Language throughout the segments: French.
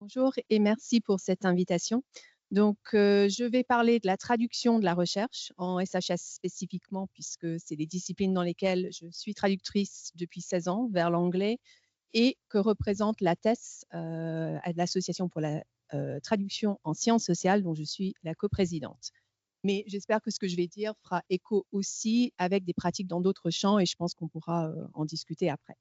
Bonjour et merci pour cette invitation. Donc, je vais parler de la traduction de la recherche en SHS spécifiquement, puisque c'est les disciplines dans lesquelles je suis traductrice depuis 16 ans vers l'anglais et que représente la l'ATES, l'Association pour la traduction en sciences sociales, dont je suis la coprésidente. Mais j'espère que ce que je vais dire fera écho aussi avec des pratiques dans d'autres champs et je pense qu'on pourra en discuter après.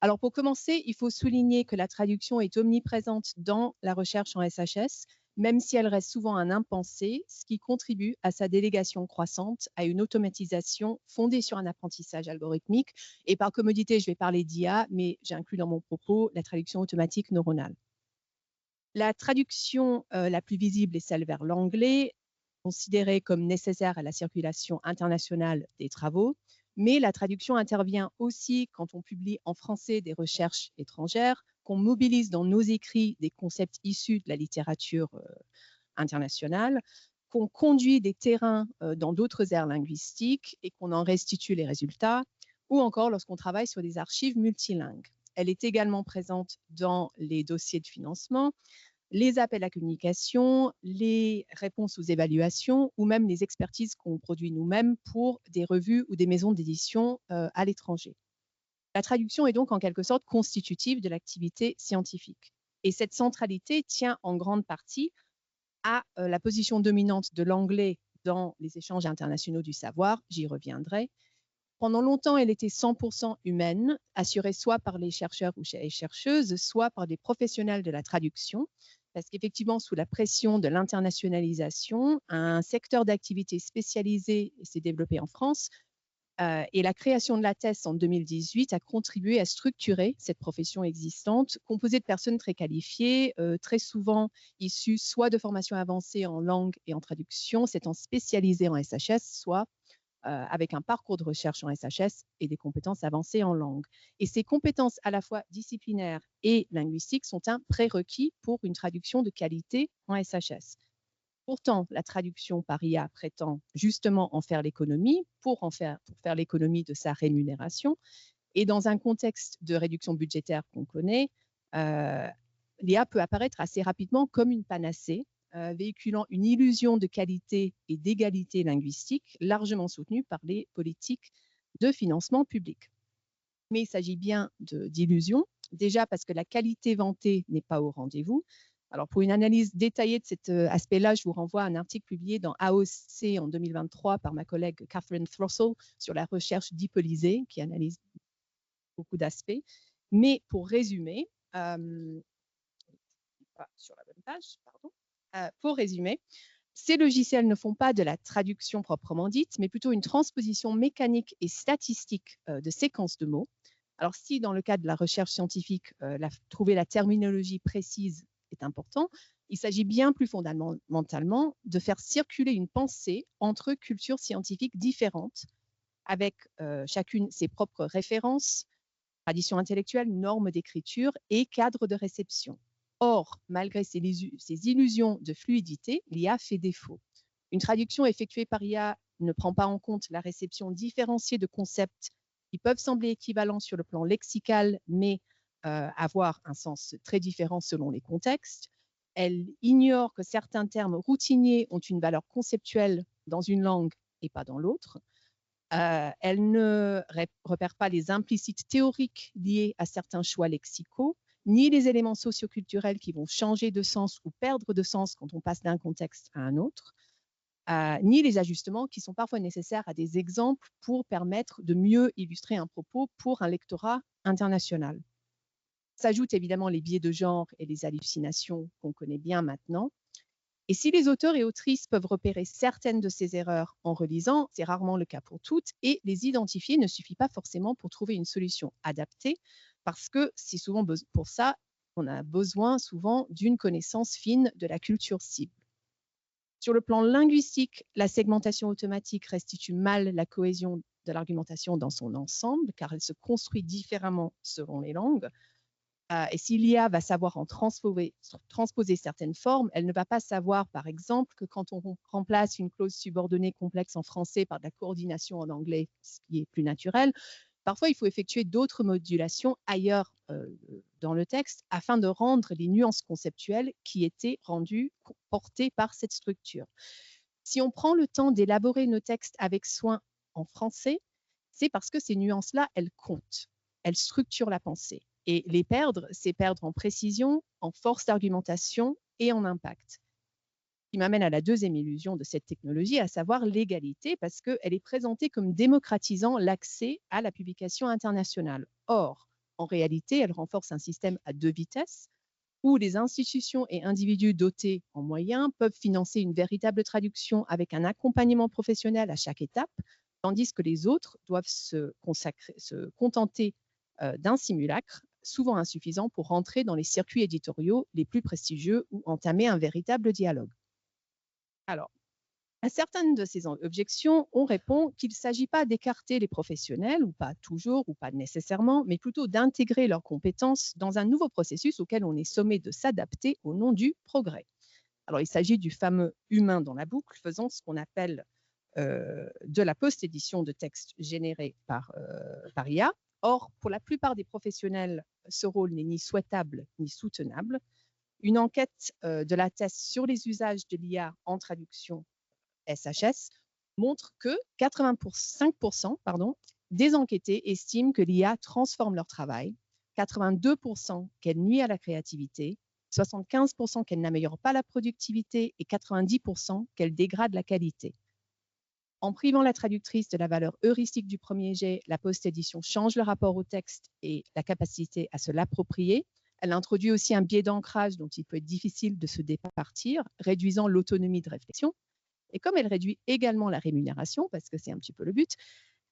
Alors pour commencer, il faut souligner que la traduction est omniprésente dans la recherche en SHS, même si elle reste souvent un impensé, ce qui contribue à sa délégation croissante à une automatisation fondée sur un apprentissage algorithmique. Et par commodité, je vais parler d'IA, mais j'inclus dans mon propos la traduction automatique neuronale. La traduction la plus visible est celle vers l'anglais, considérée comme nécessaire à la circulation internationale des travaux, mais la traduction intervient aussi quand on publie en français des recherches étrangères, qu'on mobilise dans nos écrits des concepts issus de la littérature internationale, qu'on conduit des terrains dans d'autres aires linguistiques et qu'on en restitue les résultats, ou encore lorsqu'on travaille sur des archives multilingues. Elle est également présente dans les dossiers de financement, les appels à communication, les réponses aux évaluations ou même les expertises qu'on produit nous-mêmes pour des revues ou des maisons d'édition à l'étranger. La traduction est donc en quelque sorte constitutive de l'activité scientifique. Et cette centralité tient en grande partie à la position dominante de l'anglais dans les échanges internationaux du savoir, j'y reviendrai. Pendant longtemps, elle était 100% humaine, assurée soit par les chercheurs ou les chercheuses, soit par des professionnels de la traduction, parce qu'effectivement, sous la pression de l'internationalisation, un secteur d'activité spécialisé s'est développé en France, et la création de la thèse en 2018 a contribué à structurer cette profession existante, composée de personnes très qualifiées, très souvent issues soit de formations avancées en langue et en traduction, s'étant spécialisées en SHS, soit avec un parcours de recherche en SHS et des compétences avancées en langue. Et ces compétences à la fois disciplinaires et linguistiques sont un prérequis pour une traduction de qualité en SHS. Pourtant, la traduction par IA prétend justement en faire l'économie pour faire l'économie de sa rémunération. Et dans un contexte de réduction budgétaire qu'on connaît, l'IA peut apparaître assez rapidement comme une panacée, véhiculant une illusion de qualité et d'égalité linguistique largement soutenue par les politiques de financement public. Mais il s'agit bien d'illusions, déjà parce que la qualité vantée n'est pas au rendez-vous. Alors pour une analyse détaillée de cet aspect-là, je vous renvoie à un article publié dans AOC en 2023 par ma collègue Catherine Throssell sur la recherche dipolysée qui analyse beaucoup d'aspects. Mais pour résumer, sur la bonne page, pardon. Pour résumer, ces logiciels ne font pas de la traduction proprement dite, mais plutôt une transposition mécanique et statistique de séquences de mots. Alors si dans le cadre de la recherche scientifique, trouver la terminologie précise est important, il s'agit bien plus fondamentalement de faire circuler une pensée entre cultures scientifiques différentes, avec chacune ses propres références, traditions intellectuelles, normes d'écriture et cadres de réception. Or, malgré ces illusions de fluidité, l'IA fait défaut. Une traduction effectuée par IA ne prend pas en compte la réception différenciée de concepts qui peuvent sembler équivalents sur le plan lexical, mais avoir un sens très différent selon les contextes. Elle ignore que certains termes routiniers ont une valeur conceptuelle dans une langue et pas dans l'autre. Elle ne repère pas les implicites théoriques liés à certains choix lexicaux, ni les éléments socioculturels qui vont changer de sens ou perdre de sens quand on passe d'un contexte à un autre, ni les ajustements qui sont parfois nécessaires à des exemples pour permettre de mieux illustrer un propos pour un lectorat international. S'ajoutent évidemment les biais de genre et les hallucinations qu'on connaît bien maintenant. Et si les auteurs et autrices peuvent repérer certaines de ces erreurs en relisant, c'est rarement le cas pour toutes, et les identifier ne suffit pas forcément pour trouver une solution adaptée, parce que c'est souvent pour ça qu'on a besoin souvent d'une connaissance fine de la culture cible. Sur le plan linguistique, la segmentation automatique restitue mal la cohésion de l'argumentation dans son ensemble, car elle se construit différemment selon les langues. Et si l'IA va savoir en transposer certaines formes, elle ne va pas savoir, par exemple, que quand on remplace une clause subordonnée complexe en français par de la coordination en anglais, ce qui est plus naturel, Parfois, il faut effectuer d'autres modulations ailleurs dans le texte afin de rendre les nuances conceptuelles qui étaient rendues portées par cette structure. Si on prend le temps d'élaborer nos textes avec soin en français, c'est parce que ces nuances-là, elles comptent, elles structurent la pensée. Et les perdre, c'est perdre en précision, en force d'argumentation et en impact. Ce qui m'amène à la deuxième illusion de cette technologie, à savoir l'égalité, parce qu'elle est présentée comme démocratisant l'accès à la publication internationale. Or, en réalité, elle renforce un système à deux vitesses, où les institutions et individus dotés en moyens peuvent financer une véritable traduction avec un accompagnement professionnel à chaque étape, tandis que les autres doivent se contenter d'un simulacre, souvent insuffisant pour rentrer dans les circuits éditoriaux les plus prestigieux ou entamer un véritable dialogue. Alors, à certaines de ces objections, on répond qu'il ne s'agit pas d'écarter les professionnels, ou pas toujours, ou pas nécessairement, mais plutôt d'intégrer leurs compétences dans un nouveau processus auquel on est sommé de s'adapter au nom du progrès. Alors, il s'agit du fameux humain dans la boucle, faisant ce qu'on appelle de la post-édition de textes générés par IA. Or, pour la plupart des professionnels, ce rôle n'est ni souhaitable ni soutenable. Une enquête de la thèse sur les usages de l'IA en traduction SHS montre que 85% des enquêtés estiment que l'IA transforme leur travail, 82% qu'elle nuit à la créativité, 75% qu'elle n'améliore pas la productivité et 90% qu'elle dégrade la qualité. En privant la traductrice de la valeur heuristique du premier jet, la post-édition change le rapport au texte et la capacité à se l'approprier. Elle introduit aussi un biais d'ancrage dont il peut être difficile de se départir, réduisant l'autonomie de réflexion. Et comme elle réduit également la rémunération, parce que c'est un petit peu le but,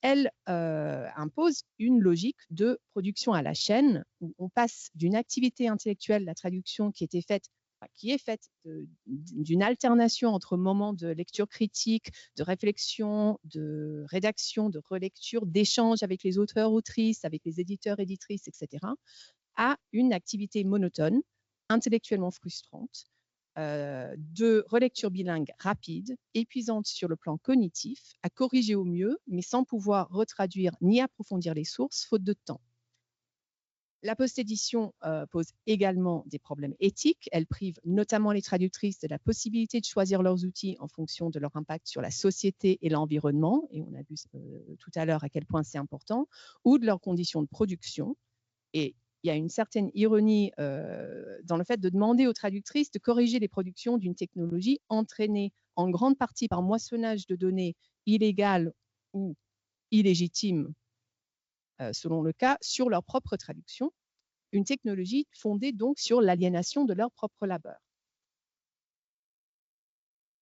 elle impose une logique de production à la chaîne où on passe d'une activité intellectuelle, la traduction qui est faite d'une alternation entre moments de lecture critique, de réflexion, de rédaction, de relecture, d'échange avec les auteurs, autrices, avec les éditeurs, éditrices, etc., à une activité monotone, intellectuellement frustrante, de relecture bilingue rapide, épuisante sur le plan cognitif, à corriger au mieux, mais sans pouvoir retraduire ni approfondir les sources, faute de temps. La post-édition pose également des problèmes éthiques. Elle prive notamment les traductrices de la possibilité de choisir leurs outils en fonction de leur impact sur la société et l'environnement, et on a vu tout à l'heure à quel point c'est important, ou de leurs conditions de production. Et il y a une certaine ironie dans le fait de demander aux traductrices de corriger les productions d'une technologie entraînée en grande partie par moissonnage de données illégales ou illégitimes, selon le cas, sur leur propre traduction, une technologie fondée donc sur l'aliénation de leur propre labeur.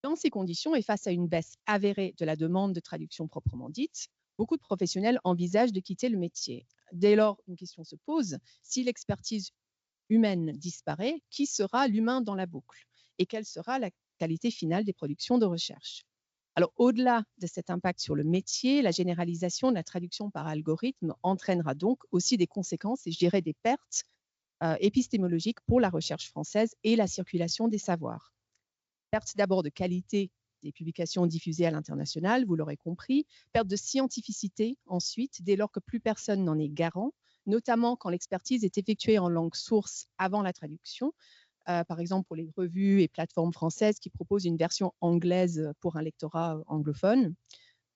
Dans ces conditions et face à une baisse avérée de la demande de traduction proprement dite, beaucoup de professionnels envisagent de quitter le métier. Dès lors, une question se pose, si l'expertise humaine disparaît, qui sera l'humain dans la boucle? Et quelle sera la qualité finale des productions de recherche? Alors, au-delà de cet impact sur le métier, la généralisation de la traduction par algorithme entraînera donc aussi des conséquences, et je dirais des pertes épistémologiques pour la recherche française et la circulation des savoirs. Perte d'abord de qualité des publications diffusées à l'international, vous l'aurez compris, perte de scientificité ensuite, dès lors que plus personne n'en est garant, notamment quand l'expertise est effectuée en langue source avant la traduction, par exemple pour les revues et plateformes françaises qui proposent une version anglaise pour un lectorat anglophone.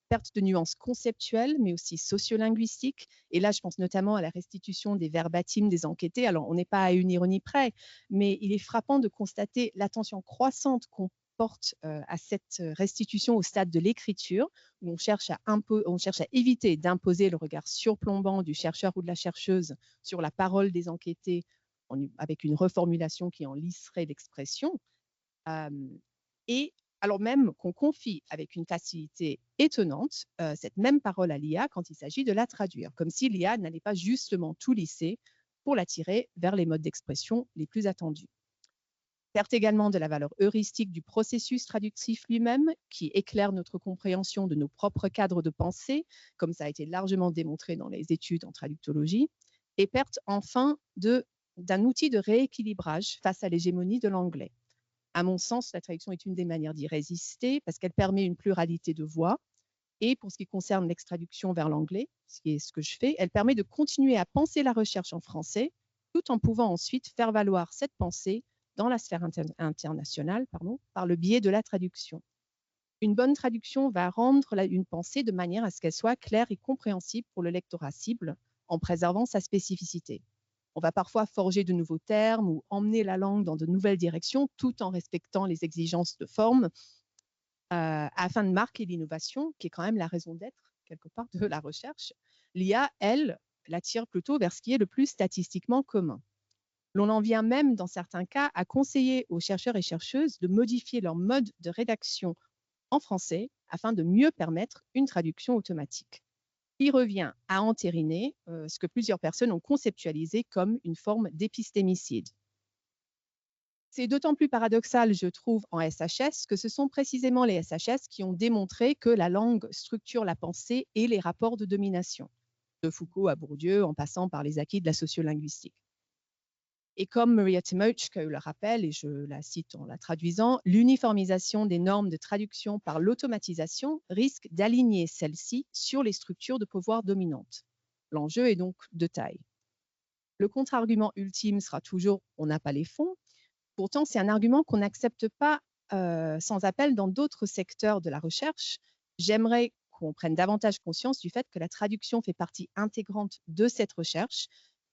Perte de nuances conceptuelles, mais aussi sociolinguistiques. Et là, je pense notamment à la restitution des verbatims des enquêtés. Alors, on n'est pas à une ironie près, mais il est frappant de constater l'attention croissante qu'on porte à cette restitution au stade de l'écriture, où on cherche à éviter d'imposer le regard surplombant du chercheur ou de la chercheuse sur la parole des enquêtés, avec une reformulation qui en lisserait l'expression. Et alors même qu'on confie avec une facilité étonnante cette même parole à l'IA quand il s'agit de la traduire, comme si l'IA n'allait pas justement tout lisser pour l'attirer vers les modes d'expression les plus attendus. Perte également de la valeur heuristique du processus traductif lui-même, qui éclaire notre compréhension de nos propres cadres de pensée, comme ça a été largement démontré dans les études en traductologie, et perte enfin d'un outil de rééquilibrage face à l'hégémonie de l'anglais. À mon sens, la traduction est une des manières d'y résister parce qu'elle permet une pluralité de voix Et pour ce qui concerne l'extraduction vers l'anglais, ce qui est ce que je fais, elle permet de continuer à penser la recherche en français, tout en pouvant ensuite faire valoir cette pensée dans la sphère internationale, par le biais de la traduction. Une bonne traduction va rendre une pensée de manière à ce qu'elle soit claire et compréhensible pour le lectorat cible, en préservant sa spécificité. On va parfois forger de nouveaux termes ou emmener la langue dans de nouvelles directions, tout en respectant les exigences de forme, afin de marquer l'innovation, qui est quand même la raison d'être, quelque part, de la recherche. L'IA, elle, l'attire plutôt vers ce qui est le plus statistiquement commun. L'on en vient même, dans certains cas, à conseiller aux chercheurs et chercheuses de modifier leur mode de rédaction en français afin de mieux permettre une traduction automatique. Il revient à entériner ce que plusieurs personnes ont conceptualisé comme une forme d'épistémicide. C'est d'autant plus paradoxal, je trouve, en SHS, que ce sont précisément les SHS qui ont démontré que la langue structure la pensée et les rapports de domination, de Foucault à Bourdieu, en passant par les acquis de la sociolinguistique. Et comme Maria Timochko le rappelle, et je la cite en la traduisant, l'uniformisation des normes de traduction par l'automatisation risque d'aligner celles-ci sur les structures de pouvoir dominantes. L'enjeu est donc de taille. Le contre-argument ultime sera toujours « on n'a pas les fonds ». Pourtant, c'est un argument qu'on n'accepte pas sans appel dans d'autres secteurs de la recherche. J'aimerais qu'on prenne davantage conscience du fait que la traduction fait partie intégrante de cette recherche.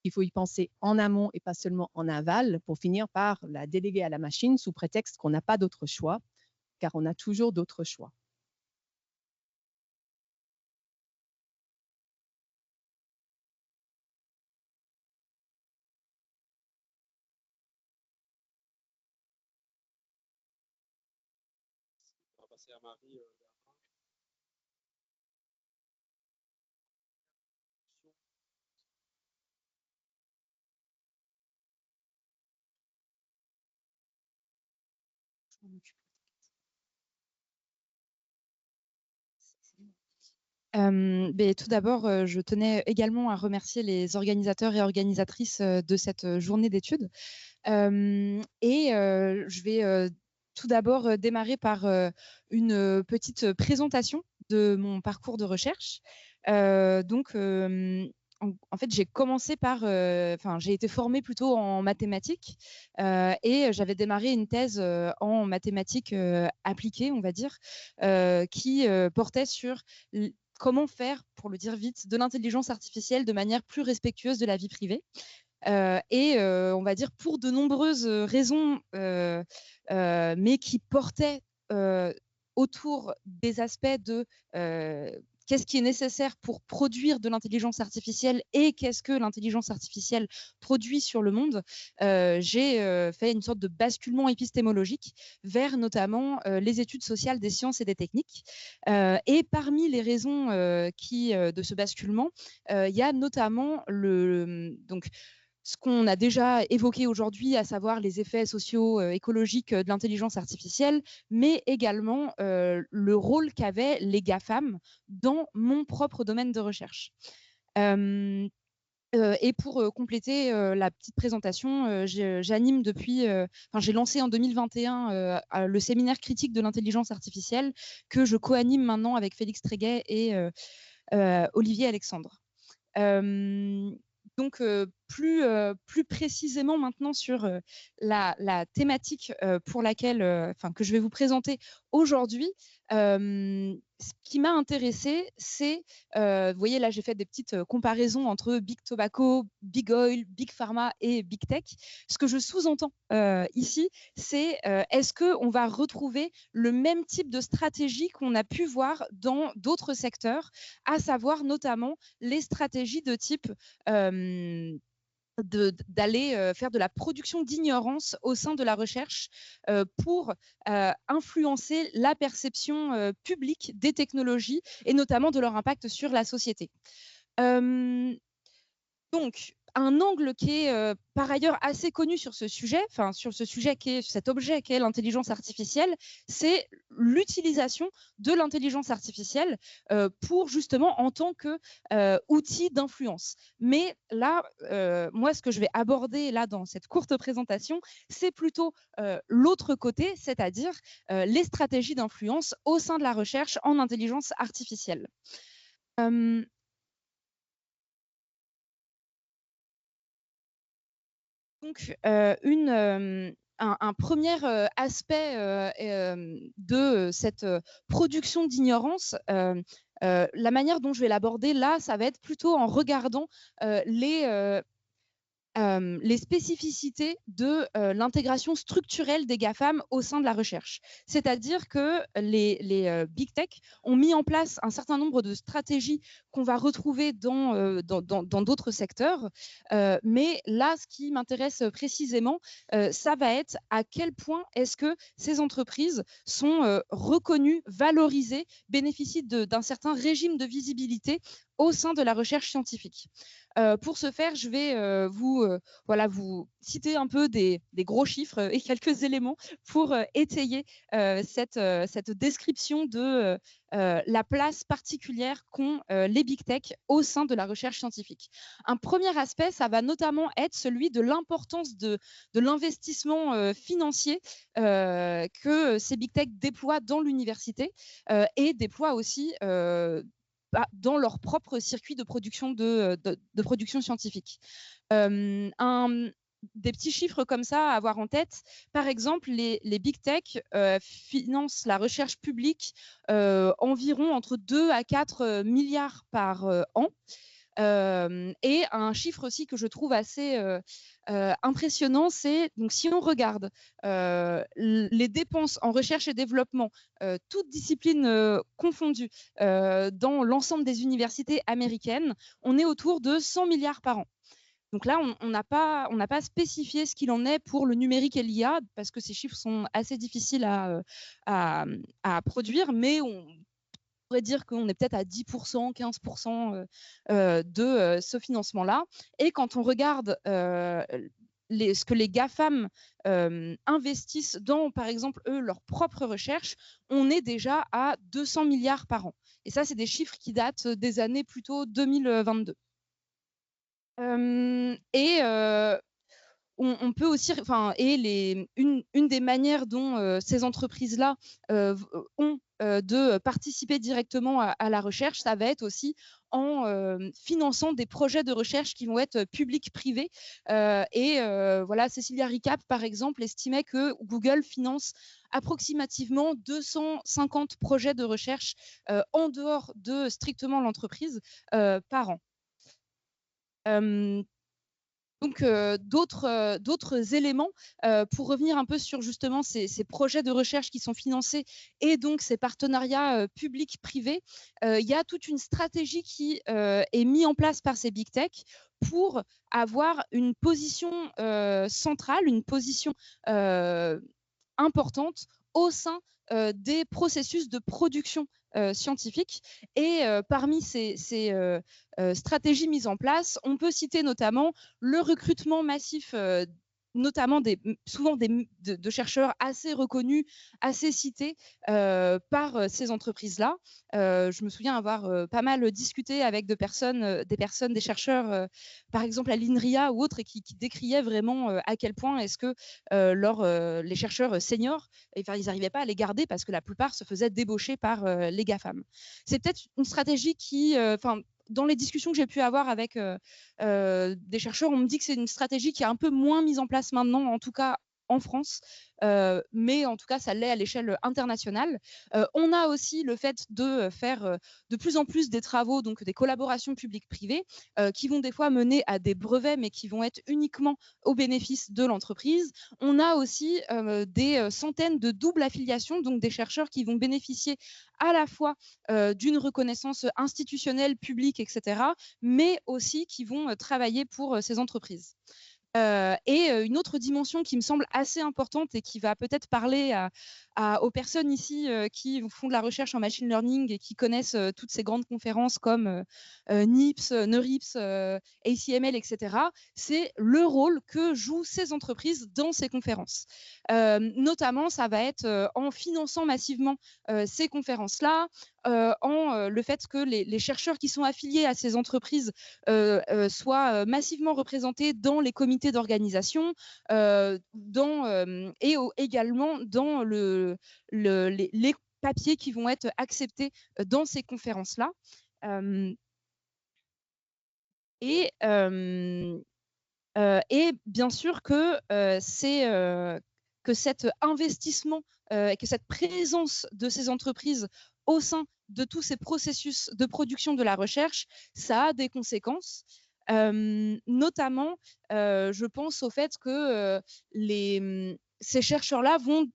Il faut y penser en amont et pas seulement en aval pour finir par la déléguer à la machine sous prétexte qu'on n'a pas d'autre choix, car on a toujours d'autres choix. On va passer à Marie. Tout d'abord, je tenais également à remercier les organisateurs et organisatrices de cette journée d'études. Je vais tout d'abord démarrer par une petite présentation de mon parcours de recherche. En fait, j'ai commencé par, j'ai été formée plutôt en mathématiques et j'avais démarré une thèse en mathématiques appliquées, on va dire, qui portait sur comment faire, pour le dire vite, de l'intelligence artificielle de manière plus respectueuse de la vie privée. On va dire pour de nombreuses raisons, mais qui portaient autour des aspects de qu'est-ce qui est nécessaire pour produire de l'intelligence artificielle et qu'est-ce que l'intelligence artificielle produit sur le monde. J'ai fait une sorte de basculement épistémologique vers notamment les études sociales des sciences et des techniques. Et parmi les raisons de ce basculement, il y a notamment ce qu'on a déjà évoqué aujourd'hui, à savoir les effets socio-écologiques de l'intelligence artificielle, mais également le rôle qu'avaient les GAFAM dans mon propre domaine de recherche. Et pour compléter la petite présentation, j'anime j'ai lancé en 2021 le séminaire critique de l'intelligence artificielle que je co-anime maintenant avec Félix Tréguet et Olivier Alexandre. Donc, plus précisément maintenant sur la thématique pour laquelle, que je vais vous présenter aujourd'hui, ce qui m'a intéressée, c'est, vous voyez là, j'ai fait des petites comparaisons entre Big Tobacco, Big Oil, Big Pharma et Big Tech. Ce que je sous-entends ici, c'est est-ce qu'on va retrouver le même type de stratégie qu'on a pu voir dans d'autres secteurs, à savoir notamment les stratégies de type d'aller faire de la production d'ignorance au sein de la recherche pour influencer la perception publique des technologies et notamment de leur impact sur la société. Donc, un angle qui est par ailleurs assez connu sur ce sujet, enfin sur ce sujet qui est cet objet qu'est l'intelligence artificielle, c'est l'utilisation de l'intelligence artificielle pour justement en tant que outil d'influence. Mais là, moi, ce que je vais aborder là dans cette courte présentation, c'est plutôt l'autre côté, c'est-à-dire les stratégies d'influence au sein de la recherche en intelligence artificielle. Donc, un premier aspect de cette production d'ignorance, la manière dont je vais l'aborder là, ça va être plutôt en regardant les spécificités de l'intégration structurelle des GAFAM au sein de la recherche. C'est-à-dire que les Big Tech ont mis en place un certain nombre de stratégies qu'on va retrouver dans d'autres secteurs. Mais là, ce qui m'intéresse précisément, ça va être à quel point est-ce que ces entreprises sont reconnues, valorisées, bénéficient d'un certain régime de visibilité au sein de la recherche scientifique. Pour ce faire, je vais vous citer un peu des gros chiffres et quelques éléments pour étayer cette description de la place particulière qu'ont les Big Tech au sein de la recherche scientifique. Un premier aspect, ça va notamment être celui de l'importance de l'investissement financier que ces Big Tech déploient dans l'université et déploient aussi dans leur propre circuit de production, production scientifique. Des petits chiffres comme ça à avoir en tête. Par exemple, les Big Tech financent la recherche publique environ entre 2 à 4 milliards par an. Et un chiffre aussi que je trouve assez impressionnant, c'est donc si on regarde les dépenses en recherche et développement, toutes disciplines confondues, dans l'ensemble des universités américaines, on est autour de 100 milliards par an. Donc là, on n'a pas spécifié ce qu'il en est pour le numérique et l'IA, parce que ces chiffres sont assez difficiles à produire, mais on pourrait dire qu'on est peut-être à 10%, 15% de ce financement-là. Et quand on regarde ce que les GAFAM investissent dans, par exemple, eux, leur propre recherche, on est déjà à 200 milliards par an. Et ça, c'est des chiffres qui datent des années plutôt 2022. On peut aussi, une des manières dont ces entreprises-là ont de participer directement à la recherche, ça va être aussi en finançant des projets de recherche qui vont être publics-privés. Voilà, Cécilia Ricap, par exemple, estimait que Google finance approximativement 250 projets de recherche en dehors de strictement l'entreprise par an. Donc, d'autres éléments pour revenir un peu sur justement ces projets de recherche qui sont financés et donc ces partenariats publics-privés. Il y a toute une stratégie qui est mise en place par ces Big Tech pour avoir une position centrale, une position importante au sein des processus de production scientifique. Et parmi ces stratégies mises en place, on peut citer notamment le recrutement massif notamment souvent de chercheurs assez reconnus, assez cités par ces entreprises-là. Je me souviens avoir pas mal discuté avec des chercheurs, par exemple à l'INRIA ou autres, et qui décriaient vraiment à quel point est-ce que les chercheurs seniors, ils n'arrivaient pas à les garder parce que la plupart se faisaient débaucher par les GAFAM. C'est peut-être une stratégie qui, dans les discussions que j'ai pu avoir avec des chercheurs, on me dit que c'est une stratégie qui est un peu moins mise en place maintenant, en tout cas en France, mais en tout cas, ça l'est à l'échelle internationale. On a aussi le fait de faire de plus en plus des travaux, donc des collaborations publiques-privées, qui vont des fois mener à des brevets, mais qui vont être uniquement au bénéfice de l'entreprise. On a aussi des centaines de doubles affiliations, donc des chercheurs qui vont bénéficier à la fois d'une reconnaissance institutionnelle, publique, etc., mais aussi qui vont travailler pour ces entreprises. Et une autre dimension qui me semble assez importante et qui va peut-être parler aux personnes ici qui font de la recherche en machine learning et qui connaissent toutes ces grandes conférences comme NIPS, NeurIPS, ACML, etc., c'est le rôle que jouent ces entreprises dans ces conférences. Notamment, ça va être en finançant massivement ces conférences-là, le fait que les chercheurs qui sont affiliés à ces entreprises soient massivement représentés dans les comités d'organisation, également dans les papiers qui vont être acceptés dans ces conférences-là. Et bien sûr que cet investissement et que cette présence de ces entreprises au sein de tous ces processus de production de la recherche, ça a des conséquences. Notamment, je pense au fait que ces chercheurs-là vont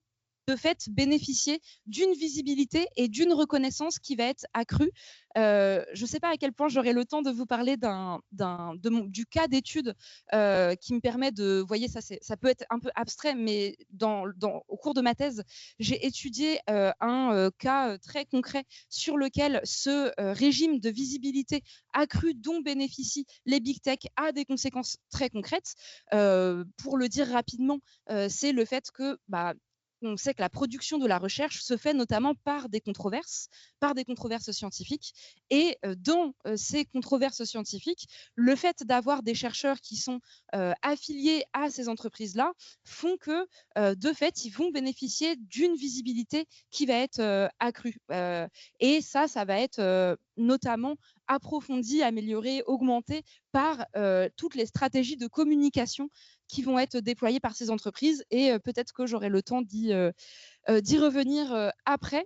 de fait bénéficier d'une visibilité et d'une reconnaissance qui va être accrue. Je ne sais pas à quel point j'aurai le temps de vous parler du cas d'étude qui me permet de, vous voyez, ça peut être un peu abstrait, mais au cours de ma thèse, j'ai étudié un cas très concret sur lequel ce régime de visibilité accrue dont bénéficient les big tech a des conséquences très concrètes. Pour le dire rapidement, c'est le fait que on sait que la production de la recherche se fait notamment par des controverses scientifiques. Et dans ces controverses scientifiques, le fait d'avoir des chercheurs qui sont affiliés à ces entreprises-là font que, de fait, ils vont bénéficier d'une visibilité qui va être accrue. Et ça va être notamment approfondi, amélioré, augmenté par toutes les stratégies de communication qui vont être déployées par ces entreprises. Et peut-être que j'aurai le temps d'y revenir après.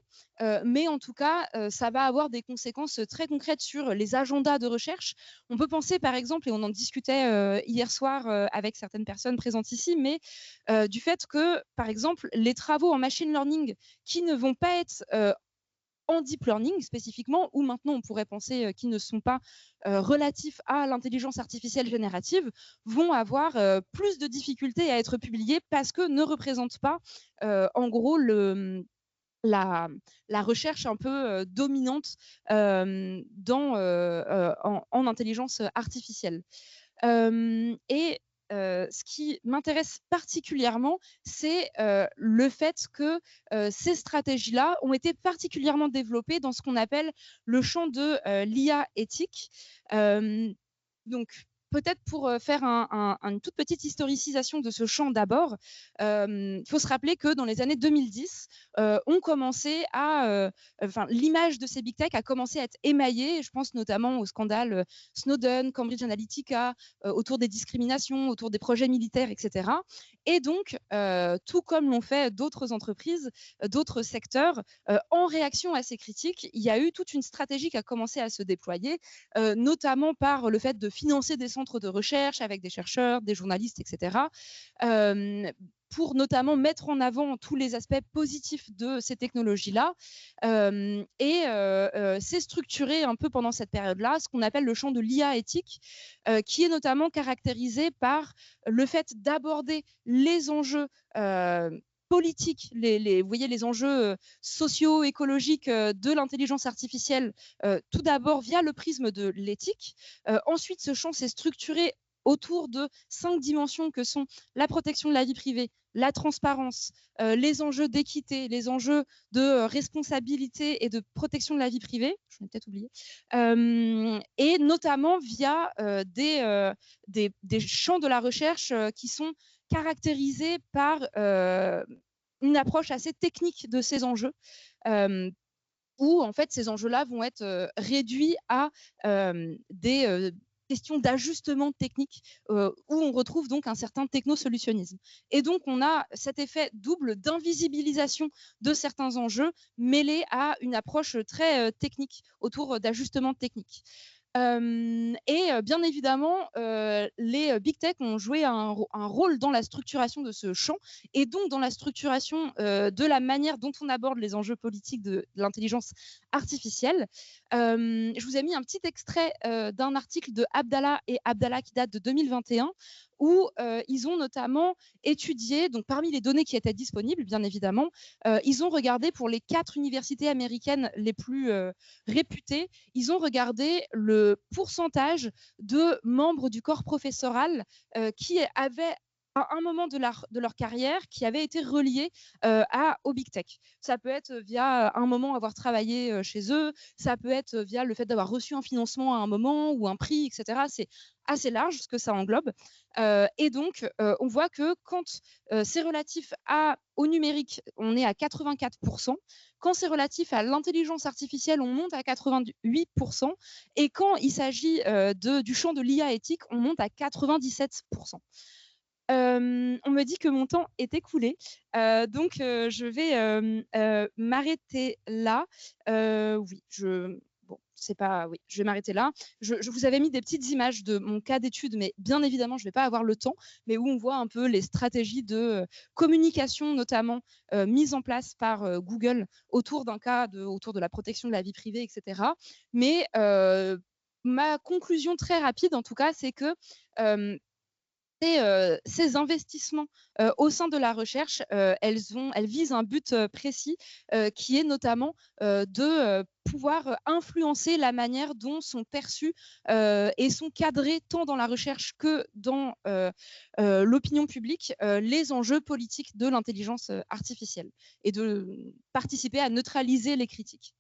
Mais en tout cas, ça va avoir des conséquences très concrètes sur les agendas de recherche. On peut penser, par exemple, et on en discutait hier soir avec certaines personnes présentes ici, mais du fait que, par exemple, les travaux en machine learning qui ne vont pas être en deep learning spécifiquement, ou maintenant on pourrait penser qu'ils ne sont pas relatifs à l'intelligence artificielle générative, vont avoir plus de difficultés à être publiés parce que ne représentent pas en gros la recherche un peu dominante en intelligence artificielle. Et ce qui m'intéresse particulièrement, c'est le fait que ces stratégies-là ont été particulièrement développées dans ce qu'on appelle le champ de l'IA éthique. Donc, peut-être pour faire une toute petite historicisation de ce champ d'abord, il faut se rappeler que dans les années 2010, l'image de ces big tech a commencé à être émaillée. Je pense notamment au scandale Snowden, Cambridge Analytica, autour des discriminations, autour des projets militaires, etc. Et donc, tout comme l'ont fait d'autres entreprises, d'autres secteurs, en réaction à ces critiques, il y a eu toute une stratégie qui a commencé à se déployer, notamment par le fait de financer des centres de recherche avec des chercheurs, des journalistes, etc., pour notamment mettre en avant tous les aspects positifs de ces technologies-là. C'est structuré un peu pendant cette période-là, ce qu'on appelle le champ de l'IA éthique, qui est notamment caractérisé par le fait d'aborder les enjeux politiques, vous voyez, les enjeux socio-écologiques de l'intelligence artificielle, tout d'abord via le prisme de l'éthique. Ensuite, ce champ s'est structuré autour de 5 dimensions que sont la protection de la vie privée, la transparence, les enjeux d'équité, les enjeux de responsabilité et de protection de la vie privée, je l'ai peut-être oublié, et notamment via des champs de la recherche qui sont caractérisés par une approche assez technique de ces enjeux, où en fait ces enjeux-là vont être réduits à des questions d'ajustement technique, où on retrouve donc un certain technosolutionnisme. Et donc on a cet effet double d'invisibilisation de certains enjeux mêlé à une approche très technique autour d'ajustements techniques. Bien évidemment, les big tech ont joué un rôle dans la structuration de ce champ et donc dans la structuration de la manière dont on aborde les enjeux politiques de l'intelligence artificielle. Je vous ai mis un petit extrait d'un article de Abdallah et Abdallah qui date de 2021, où ils ont notamment étudié, donc parmi les données qui étaient disponibles, bien évidemment, ils ont regardé pour les 4 universités américaines les plus réputées, ils ont regardé le pourcentage de membres du corps professoral qui avaient à un moment de leur carrière qui avait été relié au Big Tech. Ça peut être via un moment avoir travaillé chez eux, ça peut être via le fait d'avoir reçu un financement à un moment ou un prix, etc. C'est assez large ce que ça englobe. Et donc, on voit que quand c'est relatif au numérique, on est à 84%. Quand c'est relatif à l'intelligence artificielle, on monte à 88%. Et quand il s'agit du champ de l'IA éthique, on monte à 97%. On me dit que mon temps est écoulé, donc je vais m'arrêter là. Oui, bon, c'est pas, oui, je vais m'arrêter là. Je vous avais mis des petites images de mon cas d'étude, mais bien évidemment, je vais pas avoir le temps, mais où on voit un peu les stratégies de communication, notamment mises en place par Google autour d'un cas, autour de la protection de la vie privée, etc. Mais ma conclusion très rapide, en tout cas, c'est que ces investissements au sein de la recherche, elles visent un but précis qui est notamment de pouvoir influencer la manière dont sont perçus et sont cadrés tant dans la recherche que dans l'opinion publique les enjeux politiques de l'intelligence artificielle et de participer à neutraliser les critiques.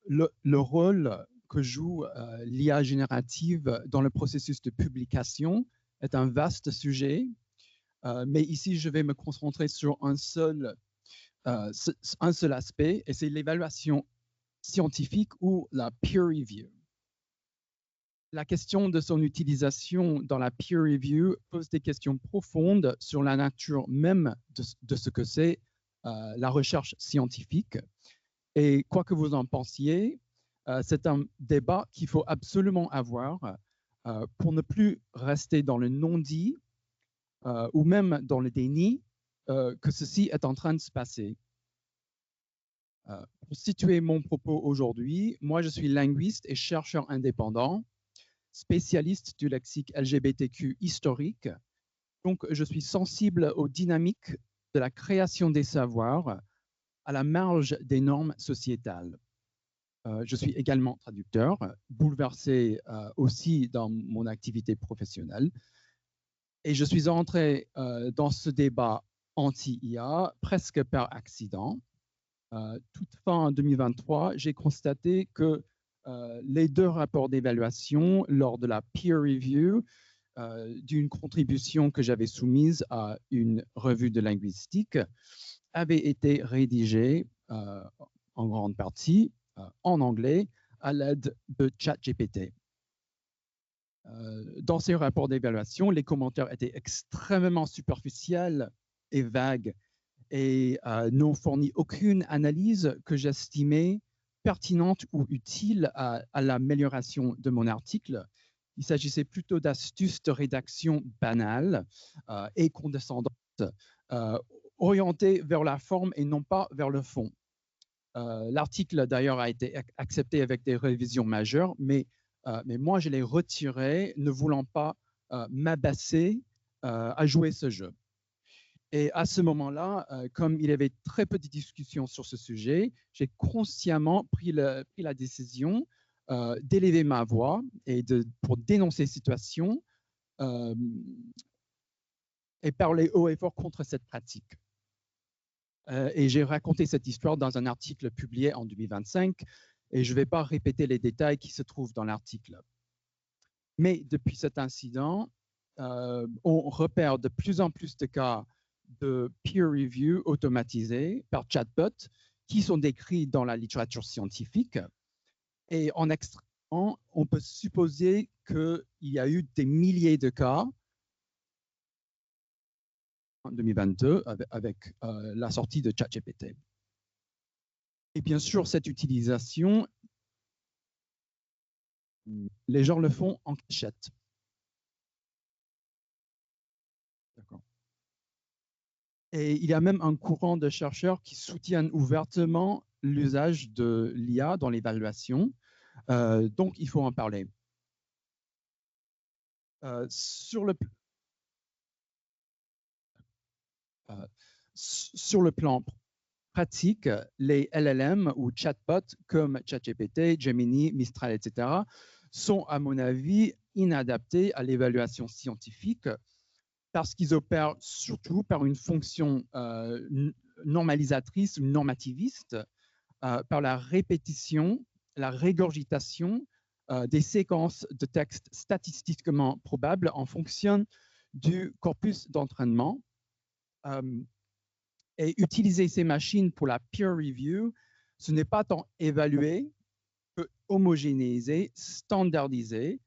Le rôle que joue l'IA générative dans le processus de publication est un vaste sujet, mais ici, je vais me concentrer sur un seul aspect, et c'est l'évaluation scientifique ou la peer review. La question de son utilisation dans la peer review pose des questions profondes sur la nature même de ce que c'est la recherche scientifique. Et quoi que vous en pensiez, c'est un débat qu'il faut absolument avoir pour ne plus rester dans le non-dit ou même dans le déni que ceci est en train de se passer. Pour situer mon propos aujourd'hui, moi je suis linguiste et chercheur indépendant, spécialiste du lexique LGBTQ historique. Donc je suis sensible aux dynamiques de la création des savoirs à la marge des normes sociétales. Je suis également traducteur, bouleversé aussi dans mon activité professionnelle. Et je suis entré dans ce débat anti-IA presque par accident. Toute fin 2023, j'ai constaté que les 2 rapports d'évaluation lors de la peer review d'une contribution que j'avais soumise à une revue de linguistique avaient été rédigés en grande partie en anglais à l'aide de ChatGPT. Dans ces rapports d'évaluation, les commentaires étaient extrêmement superficiels et vagues et n'ont fourni aucune analyse que j'estimais pertinente ou utile à l'amélioration de mon article. Il s'agissait plutôt d'astuces de rédaction banales et condescendantes, orientées vers la forme et non pas vers le fond. L'article, d'ailleurs, a été accepté avec des révisions majeures, mais moi, je l'ai retiré, ne voulant pas m'abaisser à jouer ce jeu. Et à ce moment-là, comme il y avait très peu de discussions sur ce sujet, j'ai consciemment pris la décision d'élever ma voix et pour dénoncer cette situation et parler haut et fort contre cette pratique. Et j'ai raconté cette histoire dans un article publié en 2025 et je ne vais pas répéter les détails qui se trouvent dans l'article. Mais depuis cet incident, on repère de plus en plus de cas de peer review automatisés par chatbot qui sont décrits dans la littérature scientifique. Et en extrayant, on peut supposer qu'il y a eu des milliers de cas en 2022 avec la sortie de ChatGPT. Et bien sûr, cette utilisation, les gens le font en cachette. Et il y a même un courant de chercheurs qui soutiennent ouvertement l'usage de l'IA dans l'évaluation. Donc, il faut en parler. Sur le plan pratique, les LLM ou chatbots comme ChatGPT, Gemini, Mistral, etc., sont, à mon avis, inadaptés à l'évaluation scientifique parce qu'ils opèrent surtout par une fonction normalisatrice ou normativiste, par la répétition, la régurgitation des séquences de textes statistiquement probables en fonction du corpus d'entraînement. Et utiliser ces machines pour la peer review, ce n'est pas tant évaluer que homogénéiser, standardiser,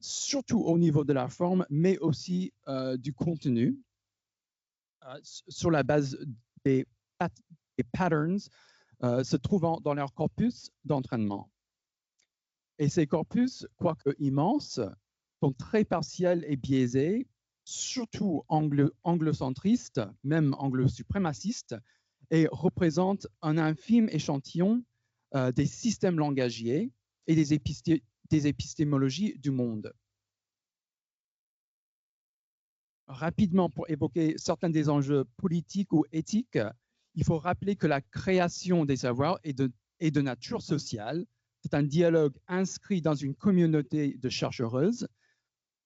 surtout au niveau de la forme, mais aussi du contenu, sur la base des patterns se trouvant dans leur corpus d'entraînement. Et ces corpus, quoique immenses, sont très partiels et biaisés, surtout anglocentristes, même anglo-suprémacistes, et représentent un infime échantillon des systèmes langagiers et des épistémologies du monde. Rapidement, pour évoquer certains des enjeux politiques ou éthiques, il faut rappeler que la création des savoirs est de nature sociale. C'est un dialogue inscrit dans une communauté de chercheuses.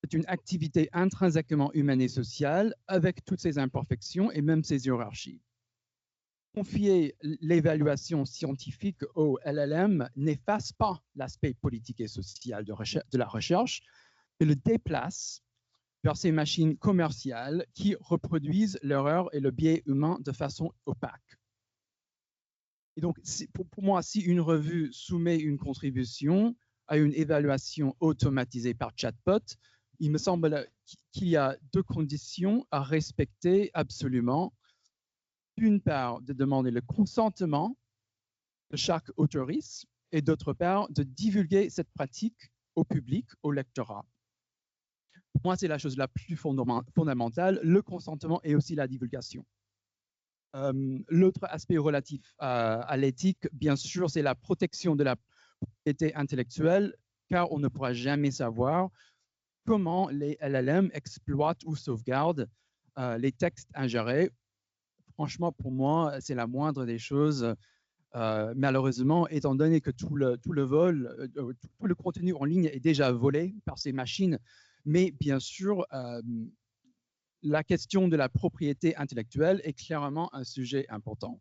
C'est une activité intrinsèquement humaine et sociale avec toutes ses imperfections et même ses hiérarchies. Confier l'évaluation scientifique au LLM n'efface pas l'aspect politique et social de la recherche, mais le déplace vers ces machines commerciales qui reproduisent l'erreur et le biais humain de façon opaque. Et donc, pour moi, si une revue soumet une contribution à une évaluation automatisée par chatbot, il me semble qu'il y a deux conditions à respecter absolument. D'une part, de demander le consentement de chaque auteuriste et d'autre part, de divulguer cette pratique au public, au lectorat. Pour moi, c'est la chose la plus fondamentale, le consentement et aussi la divulgation. L'autre aspect relatif à l'éthique, bien sûr, c'est la protection de la propriété intellectuelle, car on ne pourra jamais savoir comment les LLM exploitent ou sauvegardent les textes ingérés. Franchement, pour moi, c'est la moindre des choses. Malheureusement, étant donné que tout le contenu en ligne est déjà volé par ces machines, mais bien sûr, la question de la propriété intellectuelle est clairement un sujet important.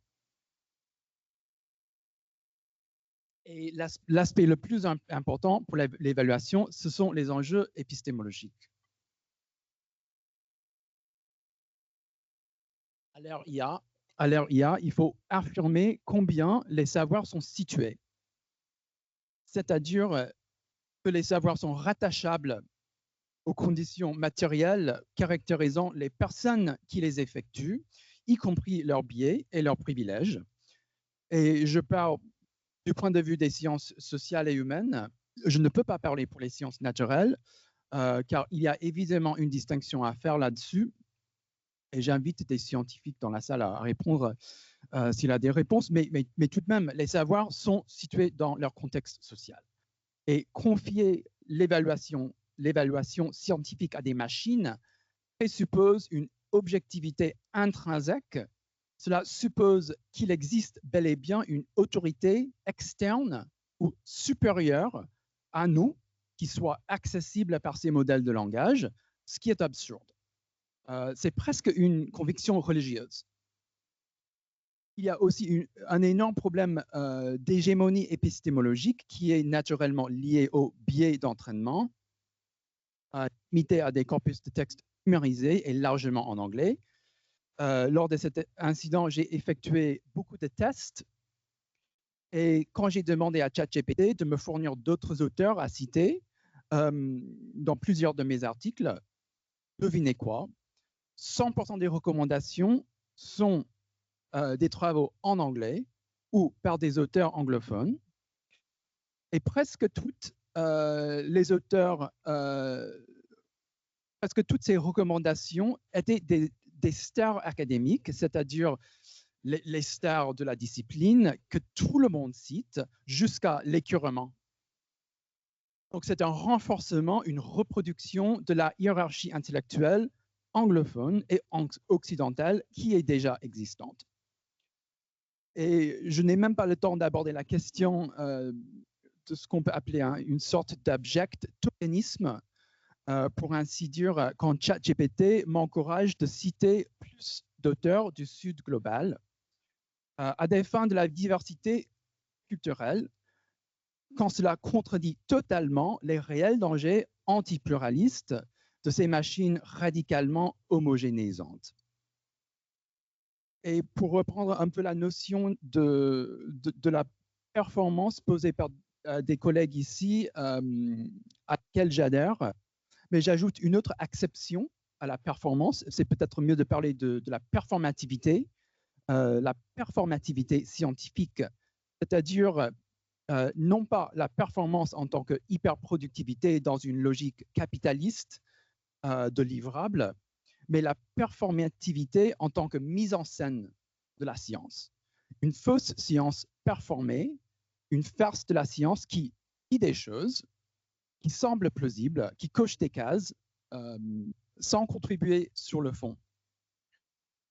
Et l'aspect le plus important pour l'évaluation, ce sont les enjeux épistémologiques. À l'ère IA, il faut affirmer combien les savoirs sont situés, c'est-à-dire que les savoirs sont rattachables aux conditions matérielles caractérisant les personnes qui les effectuent, y compris leurs biais et leurs privilèges. Et je parle du point de vue des sciences sociales et humaines. Je ne peux pas parler pour les sciences naturelles, car il y a évidemment une distinction à faire là-dessus. Et j'invite des scientifiques dans la salle à répondre s'il a des réponses. Mais tout de même, les savoirs sont situés dans leur contexte social. Et confier l'évaluation scientifique à des machines présuppose une objectivité intrinsèque. Cela suppose qu'il existe bel et bien une autorité externe ou supérieure à nous qui soit accessible par ces modèles de langage, ce qui est absurde. C'est presque une conviction religieuse. Il y a aussi un énorme problème d'hégémonie épistémologique qui est naturellement lié au biais d'entraînement, limité à des corpus de texte numérisés et largement en anglais. Lors de cet incident, j'ai effectué beaucoup de tests et quand j'ai demandé à ChatGPT de me fournir d'autres auteurs à citer dans plusieurs de mes articles, devinez quoi, 100% des recommandations sont des travaux en anglais ou par des auteurs anglophones. Et presque toutes les auteurs, presque toutes ces recommandations étaient des stars académiques, c'est-à-dire les stars de la discipline que tout le monde cite, jusqu'à l'écœurement. Donc, c'est un renforcement, une reproduction de la hiérarchie intellectuelle anglophone et occidentale qui est déjà existante. Et je n'ai même pas le temps d'aborder la question de ce qu'on peut appeler une sorte d'abject tokenisme, pour ainsi dire, quand ChatGPT m'encourage de citer plus d'auteurs du Sud global à des fins de la diversité culturelle, quand cela contredit totalement les réels dangers antipluralistes de ces machines radicalement homogénéisantes. Et pour reprendre un peu la notion de la performance posée par des collègues ici, à laquelle j'adhère, mais j'ajoute une autre acception à la performance. C'est peut-être mieux de parler de la performativité scientifique, c'est-à-dire non pas la performance en tant que hyperproductivité dans une logique capitaliste de livrables, mais la performativité en tant que mise en scène de la science. Une fausse science performée, une farce de la science qui dit des choses, qui semblent plausibles, qui coche des cases, sans contribuer sur le fond.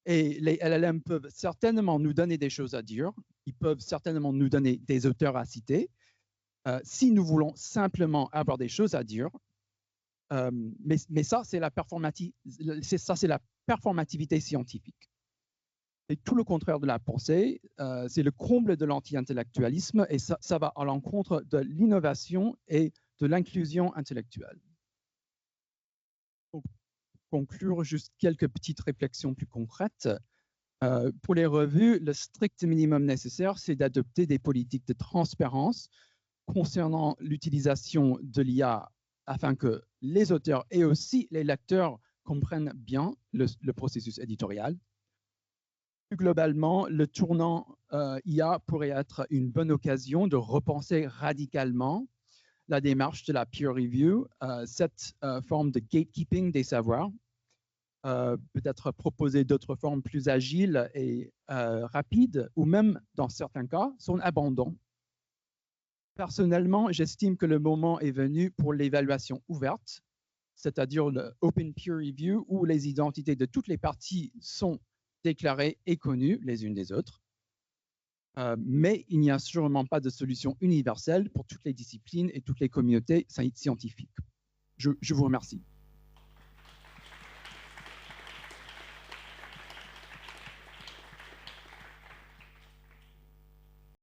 Et les LLM peuvent certainement nous donner des choses à dire, ils peuvent certainement nous donner des auteurs à citer, si nous voulons simplement avoir des choses à dire. Mais ça, c'est la performativité scientifique. Et tout le contraire de la pensée, c'est le comble de l'anti-intellectualisme, et ça va à l'encontre de l'innovation et de l'inclusion intellectuelle. Pour conclure, juste quelques petites réflexions plus concrètes. Pour les revues, le strict minimum nécessaire, c'est d'adopter des politiques de transparence concernant l'utilisation de l'IA afin que les auteurs et aussi les lecteurs comprennent bien le processus éditorial. Plus globalement, le tournant IA pourrait être une bonne occasion de repenser radicalement la démarche de la peer review, cette forme de gatekeeping des savoirs, peut-être proposer d'autres formes plus agiles et rapides, ou même, dans certains cas, son abandon. Personnellement, j'estime que le moment est venu pour l'évaluation ouverte, c'est-à-dire le Open Peer Review, où les identités de toutes les parties sont déclarées et connues les unes des autres. Mais il n'y a sûrement pas de solution universelle pour toutes les disciplines et toutes les communautés scientifiques. Je vous remercie.